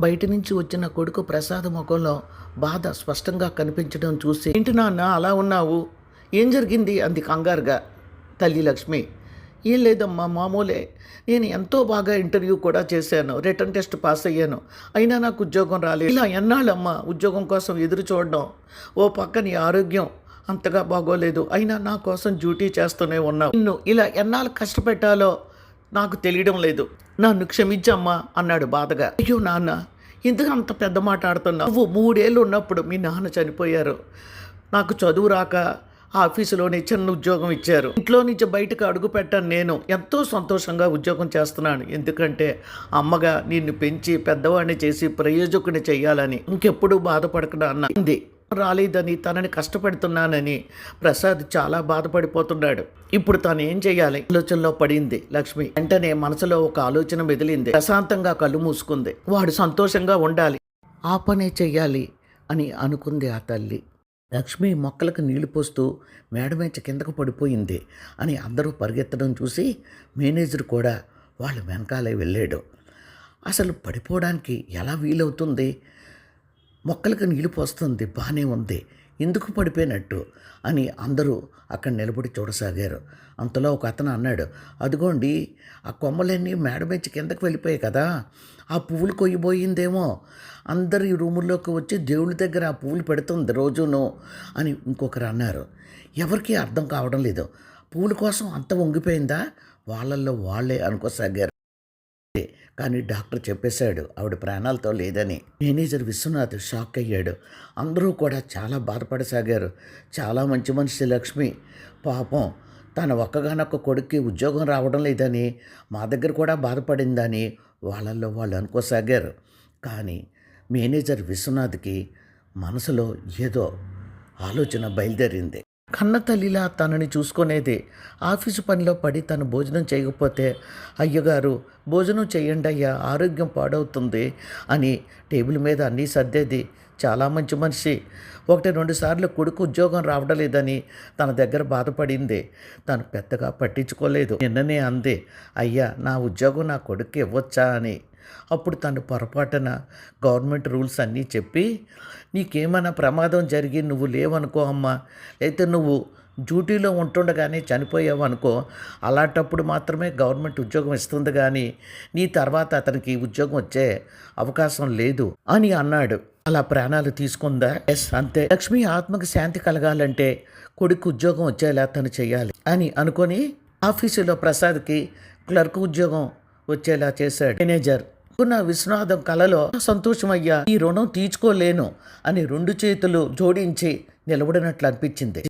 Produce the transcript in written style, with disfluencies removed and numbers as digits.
బయట నుంచి వచ్చిన కొడుకు ప్రసాద్ ముఖంలో బాధ స్పష్టంగా కనిపించడం చూసి, ఏంటి నాన్న అలా ఉన్నావు, ఏం జరిగింది అంది కంగారుగా తల్లి లక్ష్మి. ఏం లేదమ్మా, మామూలే. నేను ఎంతో బాగా ఇంటర్వ్యూ కూడా చేశాను, రిటర్న్ టెస్ట్ పాస్ అయ్యాను, అయినా నాకు ఉద్యోగం రాలేదు. ఇలా ఎన్నాళ్ళమ్మా ఉద్యోగం కోసం ఎదురు చూడడం. ఓ పక్క నీ ఆరోగ్యం అంతగా బాగోలేదు, అయినా నా కోసం డ్యూటీ చేస్తూనే ఉన్నావు. నిన్ను ఇలా ఎన్నాళ్ళు కష్టపెట్టాలో నాకు తెలియడం లేదు, నన్ను క్షమించమ్మా అన్నాడు బాధగా. అయ్యో నాన్న, ఎందుకు అంత పెద్ద మాట ఆడుతున్నావు? నువ్వు 3 ఏళ్ళు ఉన్నప్పుడు మీ నాన్న చనిపోయారు. నాకు చదువు రాక ఆఫీసులోనే చిన్న ఉద్యోగం ఇచ్చారు. ఇంట్లో నుంచి బయటకు అడుగు పెట్టాను. నేను ఎంతో సంతోషంగా ఉద్యోగం చేస్తున్నాను, ఎందుకంటే అమ్మగా నిన్ను పెంచి పెద్దవాడిని చేసి ప్రయోజకుని చెయ్యాలని. ఇంకెప్పుడు బాధపడకుండా అన్నది. రాలేదని తనని కష్టపెడుతున్నానని ప్రసాద్ చాలా బాధపడిపోతున్నాడు. ఇప్పుడు తను ఏం చెయ్యాలి ఆలోచనలో పడింది లక్ష్మి. వెంటనే మనసులో ఒక ఆలోచన మెదిలింది. ప్రశాంతంగా కళ్ళు మూసుకుంది. వాడు సంతోషంగా ఉండాలి, ఆ పనే చెయ్యాలి అని అనుకుంది ఆ తల్లి. లక్ష్మి మొక్కలకు నీళ్లు పోస్తూ మేడమేంచి కిందకు పడిపోయింది అని అందరూ పరిగెత్తడం చూసి మేనేజర్ కూడా వాళ్ళ వెనకాలే వెళ్ళాడు. అసలు పడిపోవడానికి ఎలా వీలవుతుంది? మొక్కలకు నీళ్ళు పోస్తుంది, బాగానే ఉంది, ఎందుకు పడిపోయినట్టు అని అందరూ అక్కడ నిలబడి చూడసాగారు. అంతలో ఒక అతను అన్నాడు, అదిగోండి ఆ కొమ్మలన్నీ మేడమేంచి కిందకు వెళ్ళిపోయాయి కదా, ఆ పువ్వులు కొయ్యబోయిందేమో, అందరు ఈ రూముల్లోకి వచ్చి దేవుడి దగ్గర ఆ పువ్వులు పెడుతుంది రోజును అని ఇంకొకరు అన్నారు. ఎవరికీ అర్థం కావడం లేదు. పువ్వుల కోసం అంత వంగిపోయిందా? వాళ్ళల్లో వాళ్ళే అనుకోసాగారు. కానీ డాక్టర్ చెప్పేశాడు ఆవిడ ప్రాణాలతో లేదని. మేనేజర్ విశ్వనాథ్ షాక్ అయ్యాడు. అందరూ కూడా చాలా బాధపడసాగారు. చాలా మంచి మనిషి లక్ష్మి, పాపం తన ఒక్కగానొక్క కొడుక్కి ఉద్యోగం రావడం లేదని మా దగ్గర కూడా బాధపడిందని వాళ్ళల్లో వాళ్ళు అనుకోసాగారు. కానీ మేనేజర్ విశ్వనాథ్కి మనసులో ఏదో ఆలోచన బయలుదేరింది. కన్న తల్లిలా తనని చూసుకునేది. ఆఫీసు పనిలో పడి తను భోజనం చేయకపోతే, అయ్యగారు భోజనం చేయండి అయ్యా, ఆరోగ్యం పాడవుతుంది అని టేబుల్ మీద అన్నీ సర్దేది. చాలా మంచి మనిషి. 1-2 సార్లు కొడుకు ఉద్యోగం రావడం లేదని తన దగ్గర బాధపడింది. తను పెద్దగా పట్టించుకోలేదు. నిన్ననే అంది, అయ్యా నా ఉద్యోగం నా కొడుక్కి ఇవ్వచ్చా అని. అప్పుడు తను పొరపాటున గవర్నమెంట్ రూల్స్ అన్నీ చెప్పి, నీకేమైనా ప్రమాదం జరిగి నువ్వు లేవనుకో అమ్మా, అయితే నువ్వు డ్యూటీలో ఉంటుండగానే చనిపోయావనుకో, అలాంటప్పుడు మాత్రమే గవర్నమెంట్ ఉద్యోగం ఇస్తుంది, కానీ నీ తర్వాత అతనికి ఉద్యోగం వచ్చే అవకాశం లేదు అని అన్నాడు. అలా ప్రాణాలు తీసుకుందా? ఎస్, అంతే. లక్ష్మి ఆత్మకి శాంతి కలగాలంటే కొడుకు ఉద్యోగం వచ్చేలా తను చెయ్యాలి అని అనుకొని ఆఫీసులో ప్రసాద్కి క్లర్క్ ఉద్యోగం వచ్చేలా చేశాడు మేనేజర్. నా విశ్వనాథం కలలో సంతోషమయ్యా, ఈ రుణం తీర్చుకోలేను అని 2 చేతులు జోడించి నిలబడినట్లు అనిపించింది.